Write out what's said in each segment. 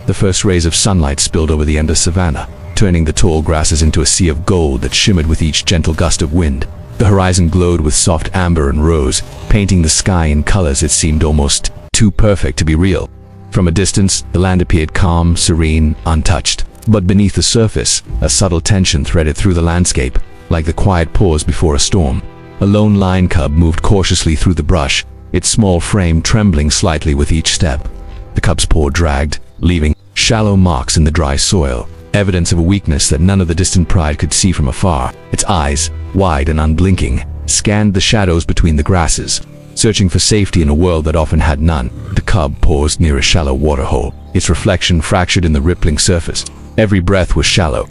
The first rays of sunlight spilled over the endless savanna, turning the tall grasses into a sea of gold that shimmered with each gentle gust of wind. The horizon glowed with soft amber and rose, painting the sky in colors that seemed almost too perfect to be real. From a distance, the land appeared calm, serene, untouched. But beneath the surface, a subtle tension threaded through the landscape, like the quiet pause before a storm. A lone lion cub moved cautiously through the brush, its small frame trembling slightly with each step. The cub's paw dragged, leaving shallow marks in the dry soil, evidence of a weakness that none of the distant pride could see from afar. Its eyes, wide and unblinking, scanned the shadows between the grasses, searching for safety in a world that often had none. The cub paused near a shallow waterhole, its reflection fractured in the rippling surface. Every breath was shallow,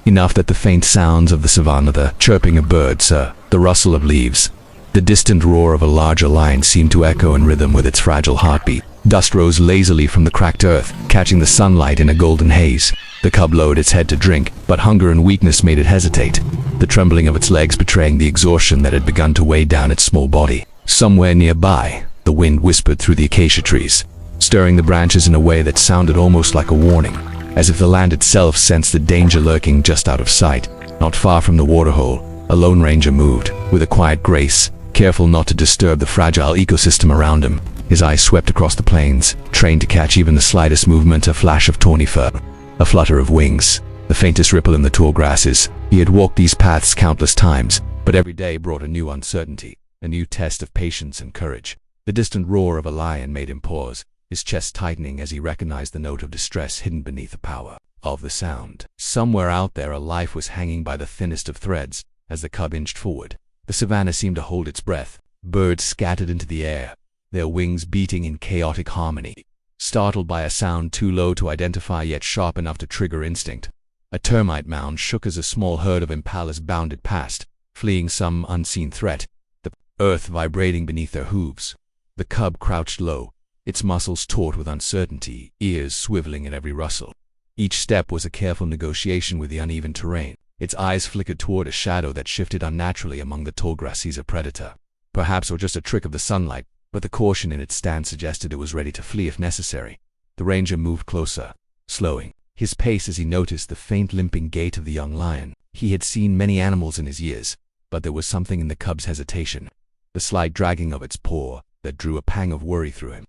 enough that the faint sounds of the savanna, the chirping of birds, the rustle of leaves, the distant roar of a larger lion seemed to echo in rhythm with its fragile heartbeat. Dust rose lazily from the cracked earth, catching the sunlight in a golden haze. The cub lowered its head to drink, but hunger and weakness made it hesitate, the trembling of its legs betraying the exhaustion that had begun to weigh down its small body. Somewhere nearby, the wind whispered through the acacia trees, stirring the branches in a way that sounded almost like a warning, as if the land itself sensed the danger lurking just out of sight. Not far from the waterhole, a lone ranger moved, with a quiet grace, careful not to disturb the fragile ecosystem around him. His eyes swept across the plains, trained to catch even the slightest movement, a flash of tawny fur, a flutter of wings, the faintest ripple in the tall grasses. He had walked these paths countless times, but every day brought a new uncertainty, a new test of patience and courage. The distant roar of a lion made him pause, his chest tightening as he recognized the note of distress hidden beneath the power of the sound. Somewhere out there a life was hanging by the thinnest of threads. As the cub inched forward, the savanna seemed to hold its breath. Birds scattered into the air, their wings beating in chaotic harmony. Startled by a sound too low to identify yet sharp enough to trigger instinct, a termite mound shook as a small herd of impalas bounded past, fleeing some unseen threat, the earth vibrating beneath their hooves. The cub crouched low, its muscles taut with uncertainty, ears swiveling at every rustle. Each step was a careful negotiation with the uneven terrain. Its eyes flickered toward a shadow that shifted unnaturally among the tall grasses, a predator. Perhaps or just a trick of the sunlight, but the caution in its stance suggested it was ready to flee if necessary. The ranger moved closer, slowing his pace as he noticed the faint limping gait of the young lion. He had seen many animals in his years, but there was something in the cub's hesitation, the slight dragging of its paw, that drew a pang of worry through him.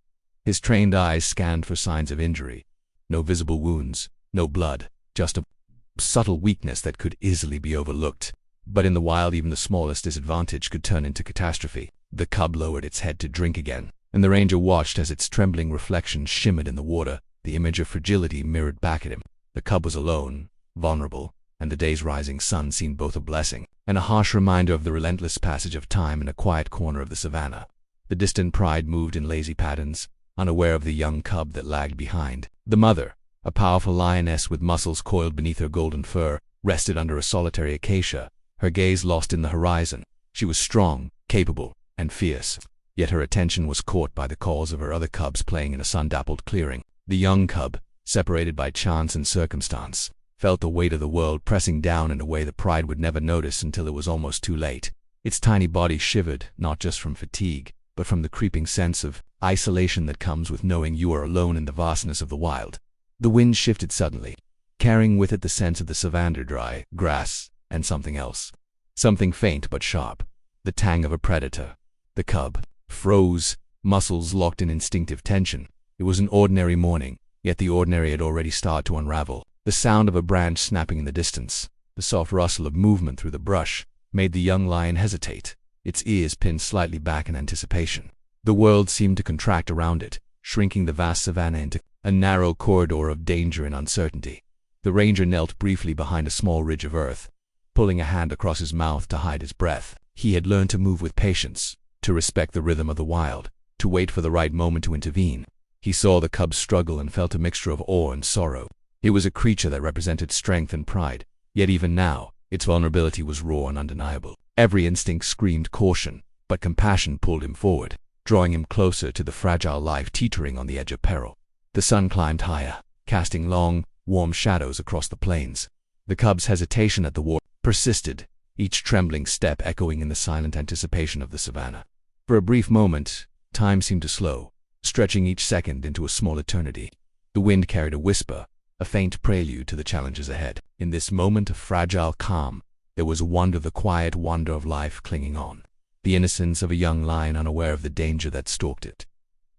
His trained eyes scanned for signs of injury. No visible wounds, no blood, just a subtle weakness that could easily be overlooked. But in the wild, even the smallest disadvantage could turn into catastrophe. The cub lowered its head to drink again, and the ranger watched as its trembling reflection shimmered in the water, the image of fragility mirrored back at him. The cub was alone, vulnerable, and the day's rising sun seemed both a blessing and a harsh reminder of the relentless passage of time in a quiet corner of the savanna. The distant pride moved in lazy patterns, unaware of the young cub that lagged behind. The mother, a powerful lioness with muscles coiled beneath her golden fur, rested under a solitary acacia, her gaze lost in the horizon. She was strong, capable, and fierce, yet her attention was caught by the calls of her other cubs playing in a sun-dappled clearing. The young cub, separated by chance and circumstance, felt the weight of the world pressing down in a way the pride would never notice until it was almost too late. Its tiny body shivered, not just from fatigue, but from the creeping sense of isolation that comes with knowing you are alone in the vastness of the wild. The wind shifted suddenly, carrying with it the scent of the savanna, dry grass, and something else. Something faint but sharp, the tang of a predator. The cub froze, muscles locked in instinctive tension. It was an ordinary morning, yet the ordinary had already started to unravel. The sound of a branch snapping in the distance, the soft rustle of movement through the brush, made the young lion hesitate, its ears pinned slightly back in anticipation. The world seemed to contract around it, shrinking the vast savanna into a narrow corridor of danger and uncertainty. The ranger knelt briefly behind a small ridge of earth, pulling a hand across his mouth to hide his breath. He had learned to move with patience, to respect the rhythm of the wild, to wait for the right moment to intervene. He saw the cub struggle and felt a mixture of awe and sorrow. It was a creature that represented strength and pride, yet even now, its vulnerability was raw and undeniable. Every instinct screamed caution, but compassion pulled him forward, drawing him closer to the fragile life teetering on the edge of peril. The sun climbed higher, casting long, warm shadows across the plains. The cub's hesitation at the war persisted, each trembling step echoing in the silent anticipation of the savanna. For a brief moment, time seemed to slow, stretching each second into a small eternity. The wind carried a whisper, a faint prelude to the challenges ahead. In this moment of fragile calm, there was a wonder, the quiet wonder of life clinging on, the innocence of a young lion unaware of the danger that stalked it,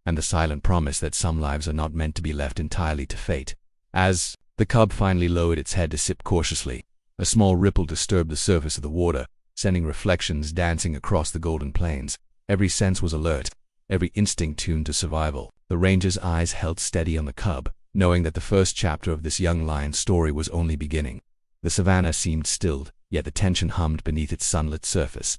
and the silent promise that some lives are not meant to be left entirely to fate. As the cub finally lowered its head to sip cautiously, a small ripple disturbed the surface of the water, sending reflections dancing across the golden plains. Every sense was alert, every instinct tuned to survival. The ranger's eyes held steady on the cub, knowing that the first chapter of this young lion's story was only beginning. The savannah seemed stilled, yet the tension hummed beneath its sunlit surface.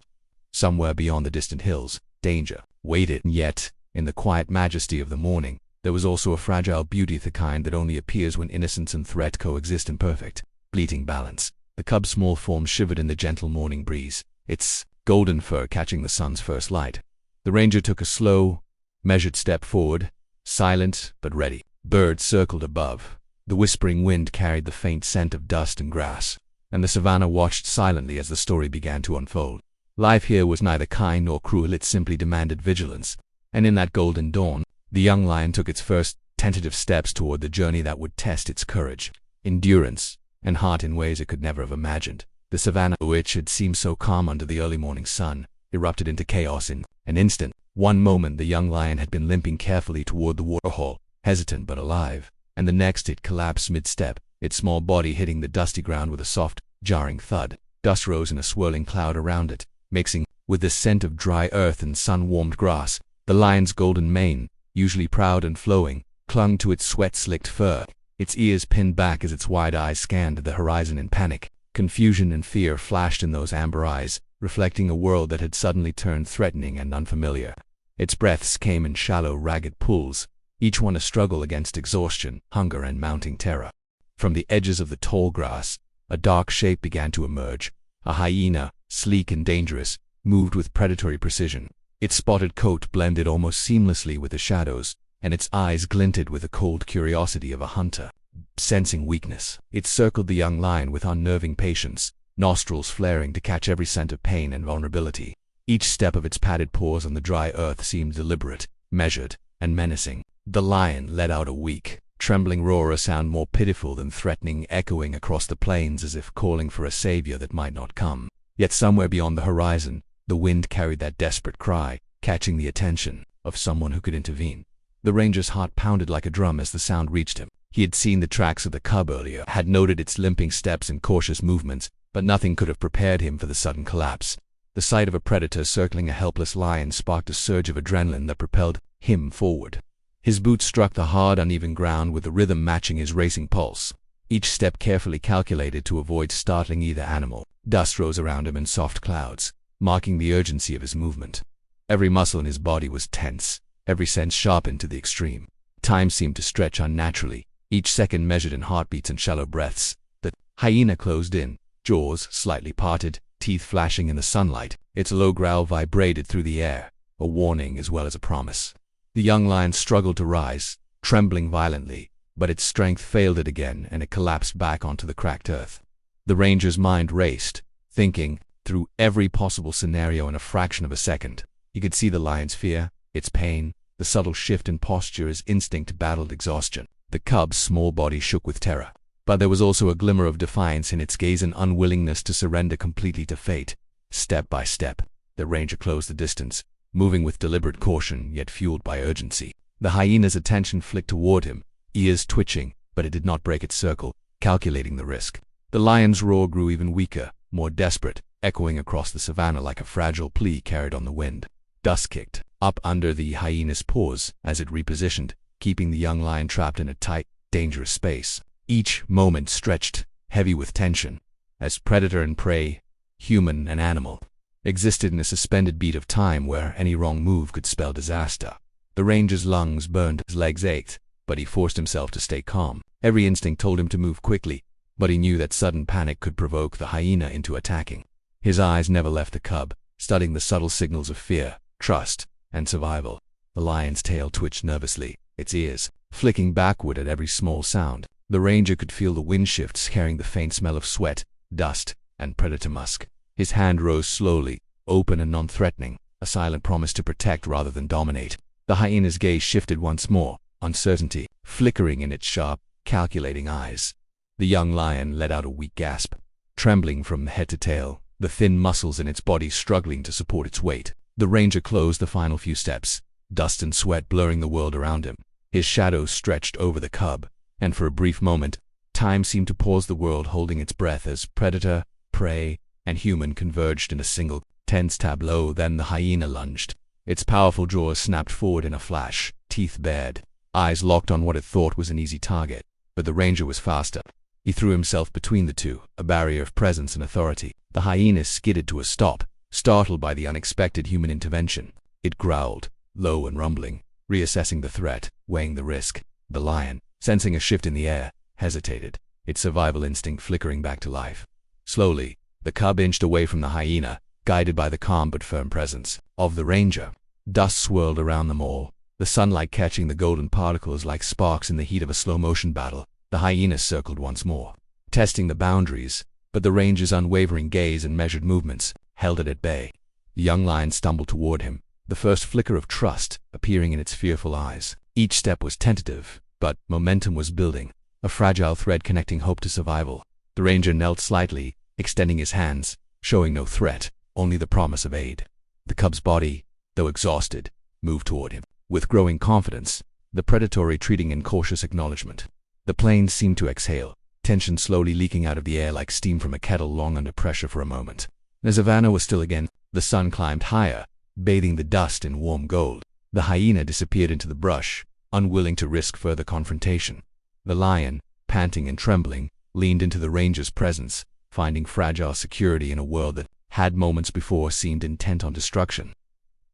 Somewhere beyond the distant hills, danger waited. Yet, in the quiet majesty of the morning, there was also a fragile beauty, the kind that only appears when innocence and threat coexist in perfect, fleeting balance. The cub's small form shivered in the gentle morning breeze, its golden fur catching the sun's first light. The ranger took a slow, measured step forward, silent but ready. Birds circled above. The whispering wind carried the faint scent of dust and grass, and the savannah watched silently as the story began to unfold. Life here was neither kind nor cruel, it simply demanded vigilance. And in that golden dawn, the young lion took its first tentative steps toward the journey that would test its courage, endurance, and heart in ways it could never have imagined. The savannah, which had seemed so calm under the early morning sun, erupted into chaos in an instant. One moment the young lion had been limping carefully toward the waterhole, hesitant but alive, and the next it collapsed mid-step, its small body hitting the dusty ground with a soft, jarring thud. Dust rose in a swirling cloud around it, mixing with the scent of dry earth and sun-warmed grass. The lion's golden mane, usually proud and flowing, clung to its sweat-slicked fur, its ears pinned back as its wide eyes scanned the horizon in panic. Confusion and fear flashed in those amber eyes, reflecting a world that had suddenly turned threatening and unfamiliar. Its breaths came in shallow, ragged pulls, each one a struggle against exhaustion, hunger, and mounting terror. From the edges of the tall grass, a dark shape began to emerge. A hyena, sleek and dangerous, moved with predatory precision. Its spotted coat blended almost seamlessly with the shadows, and its eyes glinted with the cold curiosity of a hunter. Sensing weakness, it circled the young lion with unnerving patience, nostrils flaring to catch every scent of pain and vulnerability. Each step of its padded paws on the dry earth seemed deliberate, measured, and menacing. The lion let out a weak, trembling roar, a sound more pitiful than threatening, echoing across the plains as if calling for a savior that might not come. Yet somewhere beyond the horizon, the wind carried that desperate cry, catching the attention of someone who could intervene. The ranger's heart pounded like a drum as the sound reached him. He had seen the tracks of the cub earlier, had noted its limping steps and cautious movements, but nothing could have prepared him for the sudden collapse. The sight of a predator circling a helpless lion sparked a surge of adrenaline that propelled him forward. His boots struck the hard, uneven ground with the rhythm matching his racing pulse, each step carefully calculated to avoid startling either animal. Dust rose around him in soft clouds, marking the urgency of his movement. Every muscle in his body was tense, every sense sharpened to the extreme. Time seemed to stretch unnaturally, each second measured in heartbeats and shallow breaths. The hyena closed in, jaws slightly parted, teeth flashing in the sunlight. Its low growl vibrated through the air, a warning as well as a promise. The young lion struggled to rise, trembling violently, but its strength failed it again and it collapsed back onto the cracked earth. The ranger's mind raced, thinking through every possible scenario in a fraction of a second. He could see the lion's fear, its pain, the subtle shift in posture as instinct battled exhaustion. The cub's small body shook with terror, but there was also a glimmer of defiance in its gaze and unwillingness to surrender completely to fate. Step by step, the ranger closed the distance, moving with deliberate caution yet fueled by urgency. The hyena's attention flicked toward him, ears twitching, but it did not break its circle, calculating the risk. The lion's roar grew even weaker, more desperate, echoing across the savannah like a fragile plea carried on the wind. Dust kicked up under the hyena's paws as it repositioned, keeping the young lion trapped in a tight, dangerous space. Each moment stretched, heavy with tension, as predator and prey, human and animal, existed in a suspended beat of time where any wrong move could spell disaster. The ranger's lungs burned, his legs ached, but he forced himself to stay calm. Every instinct told him to move quickly, but he knew that sudden panic could provoke the hyena into attacking. His eyes never left the cub, studying the subtle signals of fear, trust, and survival. The lion's tail twitched nervously, its ears flicking backward at every small sound. The ranger could feel the wind shifts carrying the faint smell of sweat, dust, and predator musk. His hand rose slowly, open and non-threatening, a silent promise to protect rather than dominate. The hyena's gaze shifted once more, uncertainty flickering in its sharp, calculating eyes. The young lion let out a weak gasp, trembling from head to tail, the thin muscles in its body struggling to support its weight. The ranger closed the final few steps, dust and sweat blurring the world around him. His shadow stretched over the cub, and for a brief moment, time seemed to pause the world, holding its breath as predator, prey, and human converged in a single, tense tableau. Then the hyena lunged. Its powerful jaws snapped forward in a flash, teeth bared, eyes locked on what it thought was an easy target. But the ranger was faster. He threw himself between the two, a barrier of presence and authority. The hyena skidded to a stop, startled by the unexpected human intervention. It growled, low and rumbling, reassessing the threat, weighing the risk. The lion, sensing a shift in the air, hesitated, its survival instinct flickering back to life. Slowly, the cub inched away from the hyena, guided by the calm but firm presence of the ranger. Dust swirled around them all, the sunlight catching the golden particles like sparks in the heat of a slow-motion battle. The hyena circled once more, testing the boundaries, but the ranger's unwavering gaze and measured movements held it at bay. The young lion stumbled toward him, the first flicker of trust appearing in its fearful eyes. Each step was tentative, but momentum was building, a fragile thread connecting hope to survival. The ranger knelt slightly, extending his hands, showing no threat, only the promise of aid. The cub's body, though exhausted, moved toward him, with growing confidence, the predator retreating in cautious acknowledgement. The plains seemed to exhale, tension slowly leaking out of the air like steam from a kettle long under pressure for a moment. The savannah was still again. The sun climbed higher, bathing the dust in warm gold. The hyena disappeared into the brush, unwilling to risk further confrontation. The lion, panting and trembling, leaned into the ranger's presence, finding fragile security in a world that had moments before seemed intent on destruction.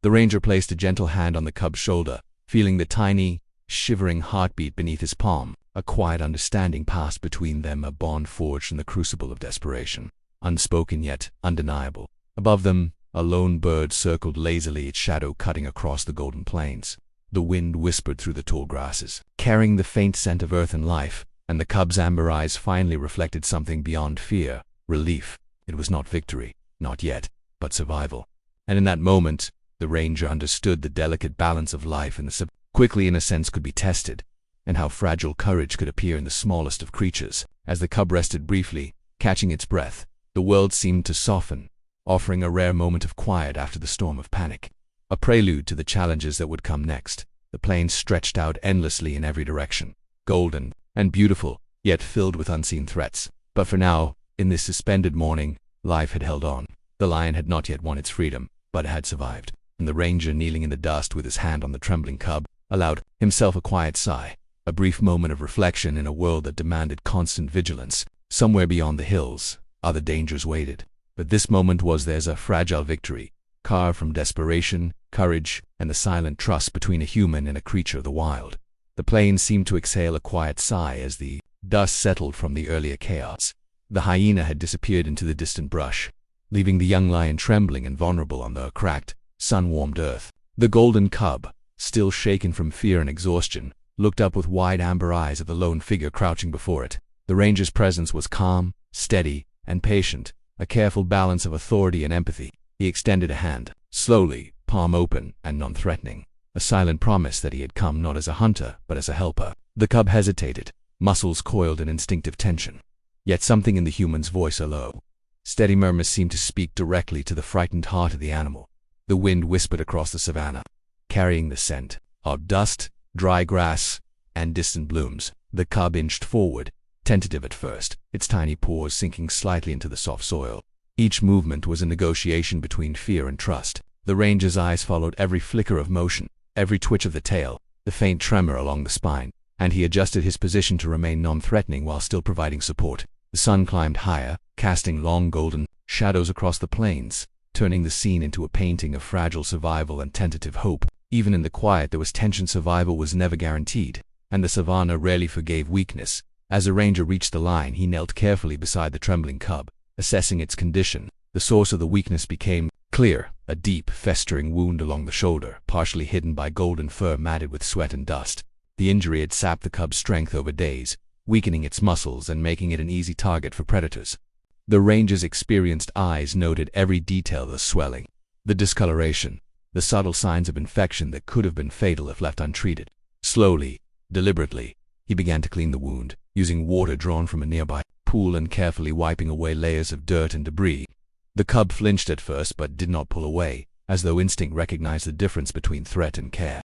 The ranger placed a gentle hand on the cub's shoulder, feeling the tiny, shivering heartbeat beneath his palm. A quiet understanding passed between them, a bond forged in the crucible of desperation, unspoken yet undeniable. Above them, a lone bird circled lazily, its shadow cutting across the golden plains. The wind whispered through the tall grasses, carrying the faint scent of earth and life, and the cub's amber eyes finally reflected something beyond fear, relief. It was not victory, not yet, but survival. And in that moment, the ranger understood the delicate balance of life and the quickly in a sense could be tested, and how fragile courage could appear in the smallest of creatures. As the cub rested briefly, catching its breath, the world seemed to soften, offering a rare moment of quiet after the storm of panic. A prelude to the challenges that would come next. The plains stretched out endlessly in every direction, golden and beautiful, yet filled with unseen threats. But for now, in this suspended morning, life had held on. The lion had not yet won its freedom, but it had survived. And the ranger, kneeling in the dust with his hand on the trembling cub, allowed himself a quiet sigh. A brief moment of reflection in a world that demanded constant vigilance. Somewhere beyond the hills, other dangers waited. But this moment was theirs, a fragile victory, carved from desperation, courage, and the silent trust between a human and a creature of the wild. The plains seemed to exhale a quiet sigh as the dust settled from the earlier chaos. The hyena had disappeared into the distant brush, leaving the young lion trembling and vulnerable on the cracked, sun-warmed earth. The golden cub, still shaken from fear and exhaustion, looked up with wide amber eyes at the lone figure crouching before it. The ranger's presence was calm, steady, and patient, a careful balance of authority and empathy. He extended a hand, slowly, palm open and non-threatening, a silent promise that he had come not as a hunter, but as a helper. The cub hesitated, muscles coiled in instinctive tension. Yet something in the human's voice, a low, steady murmur, seemed to speak directly to the frightened heart of the animal. The wind whispered across the savannah, carrying the scent of dust, dry grass, and distant blooms. The cub inched forward, tentative at first, its tiny paws sinking slightly into the soft soil. Each movement was a negotiation between fear and trust. The ranger's eyes followed every flicker of motion, every twitch of the tail, the faint tremor along the spine, and he adjusted his position to remain non-threatening while still providing support. The sun climbed higher, casting long golden shadows across the plains, turning the scene into a painting of fragile survival and tentative hope. Even in the quiet there was tension. Survival was never guaranteed, and the savannah rarely forgave weakness. As the ranger reached the line, he knelt carefully beside the trembling cub, assessing its condition. The source of the weakness became clear, a deep, festering wound along the shoulder, partially hidden by golden fur matted with sweat and dust. The injury had sapped the cub's strength over days, weakening its muscles and making it an easy target for predators. The ranger's experienced eyes noted every detail of the swelling, the discoloration, the subtle signs of infection that could have been fatal if left untreated. Slowly, deliberately, He began to clean the wound, using water drawn from a nearby pool and carefully wiping away layers of dirt and debris. The cub flinched at first but did not pull away, as though instinct recognized the difference between threat and care.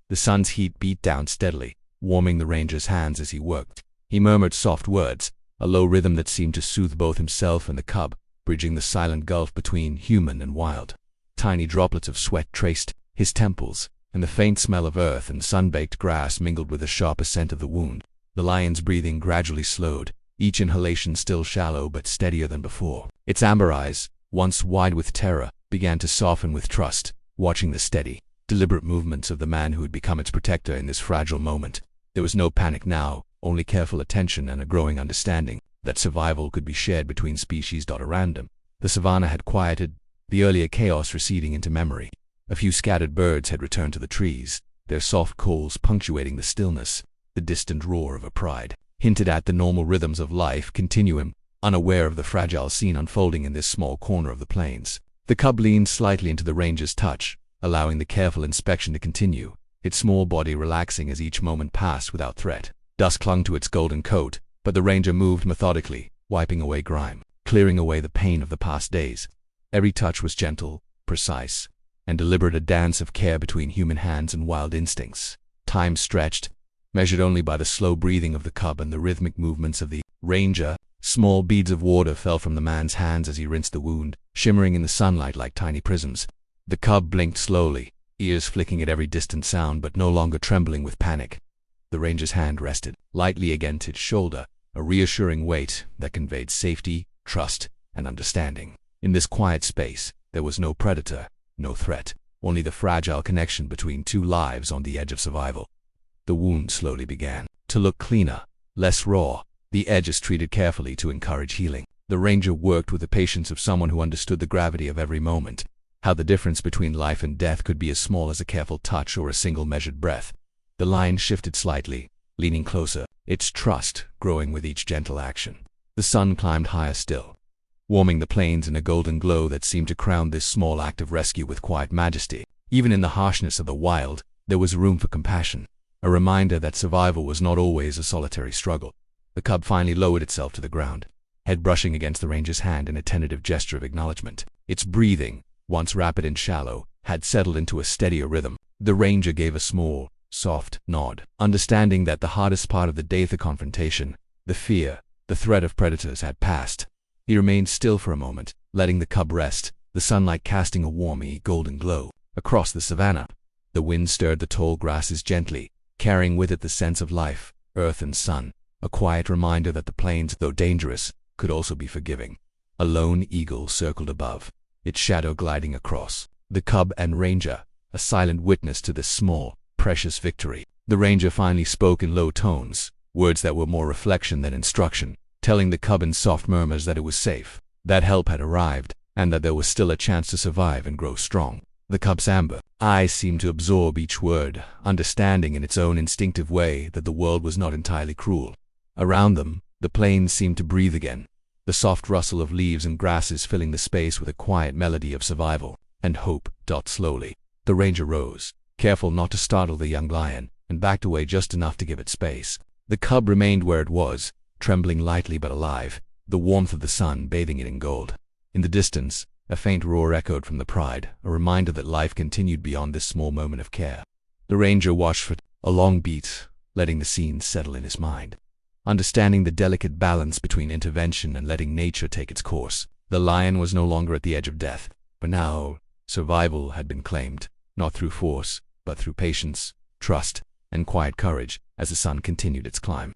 The sun's heat beat down steadily, warming the ranger's hands as he worked. He murmured soft words, a low rhythm that seemed to soothe both himself and the cub, bridging the silent gulf between human and wild. Tiny droplets of sweat traced his temples, and the faint smell of earth and sun-baked grass mingled with the sharper scent of the wound. The lion's breathing gradually slowed, each inhalation still shallow but steadier than before. Its amber eyes, once wide with terror, began to soften with trust, watching the steady, deliberate movements of the man who had become its protector in this fragile moment. There was no panic now, only careful attention and a growing understanding that survival could be shared between species. Around him, the savannah had quieted, the earlier chaos receding into memory. A few scattered birds had returned to the trees, their soft calls punctuating the stillness. The distant roar of a pride hinted at the normal rhythms of life continuum, unaware of the fragile scene unfolding in this small corner of the plains. The cub leaned slightly into the ranger's touch, allowing the careful inspection to continue, its small body relaxing as each moment passed without threat. Dust clung to its golden coat, but the ranger moved methodically, wiping away grime, clearing away the pain of the past days. Every touch was gentle, precise, and deliberate, a dance of care between human hands and wild instincts. Time stretched, measured only by the slow breathing of the cub and the rhythmic movements of the ranger. Small beads of water fell from the man's hands as he rinsed the wound, shimmering in the sunlight like tiny prisms. The cub blinked slowly, ears flicking at every distant sound but no longer trembling with panic. The ranger's hand rested lightly against its shoulder, a reassuring weight that conveyed safety, trust, and understanding. In this quiet space, there was no predator, no threat, only the fragile connection between two lives on the edge of survival. The wound slowly began to look cleaner, less raw, the edges treated carefully to encourage healing. The ranger worked with the patience of someone who understood the gravity of every moment, how the difference between life and death could be as small as a careful touch or a single measured breath. The lion shifted slightly, leaning closer, its trust growing with each gentle action. The sun climbed higher still, warming the plains in a golden glow that seemed to crown this small act of rescue with quiet majesty. Even in the harshness of the wild, there was room for compassion, a reminder that survival was not always a solitary struggle. The cub finally lowered itself to the ground, head brushing against the ranger's hand in a tentative gesture of acknowledgement. Its breathing, once rapid and shallow, had settled into a steadier rhythm. The ranger gave a small, soft nod, understanding that the hardest part of the day, the confrontation, the fear, the threat of predators, had passed. He remained still for a moment, letting the cub rest, the sunlight casting a warm, golden glow across the savannah. The wind stirred the tall grasses gently, carrying with it the sense of life, earth and sun, a quiet reminder that the plains, though dangerous, could also be forgiving. A lone eagle circled above, its shadow gliding across. The cub and ranger, a silent witness to this small, precious victory. The ranger finally spoke in low tones, words that were more reflection than instruction, telling the cub in soft murmurs that it was safe, that help had arrived, and that there was still a chance to survive and grow strong. The cub's amber eyes seemed to absorb each word, understanding in its own instinctive way that the world was not entirely cruel. Around them, the plains seemed to breathe again, the soft rustle of leaves and grasses filling the space with a quiet melody of survival and hope. Slowly, the ranger rose, careful not to startle the young lion, and backed away just enough to give it space. The cub remained where it was, trembling lightly but alive, the warmth of the sun bathing it in gold. In the distance, a faint roar echoed from the pride, a reminder that life continued beyond this small moment of care. The ranger watched for a long beat, letting the scene settle in his mind, understanding the delicate balance between intervention and letting nature take its course. The lion was no longer at the edge of death, but now survival had been claimed, not through force, but through patience, trust, and quiet courage. As the sun continued its climb,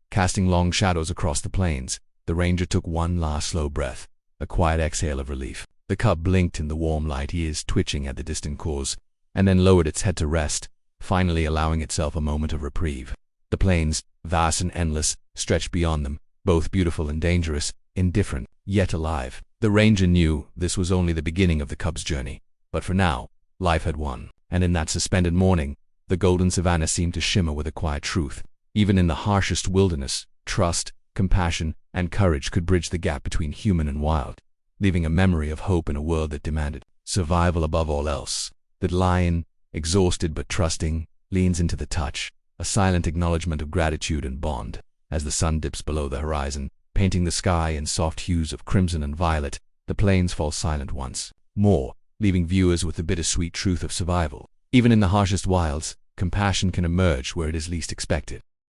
casting long shadows across the plains, the ranger took one last slow breath, a quiet exhale of relief. The cub blinked in the warm light, ears twitching at the distant cause, and then lowered its head to rest, finally allowing itself a moment of reprieve. The plains, vast and endless, stretched beyond them, both beautiful and dangerous, indifferent, yet alive. The ranger knew this was only the beginning of the cub's journey, but for now, life had won, and in that suspended morning, the golden savannah seemed to shimmer with a quiet truth. Even in the harshest wilderness, trust, compassion, and courage could bridge the gap between human and wild, leaving a memory of hope in a world that demanded survival above all else. The lion, exhausted but trusting, leans into the touch, a silent acknowledgement of gratitude and bond. As the sun dips below the horizon, painting the sky in soft hues of crimson and violet, the plains fall silent once more, leaving viewers with the bittersweet truth of survival. Even in the harshest wilds, compassion can emerge where it is least expected.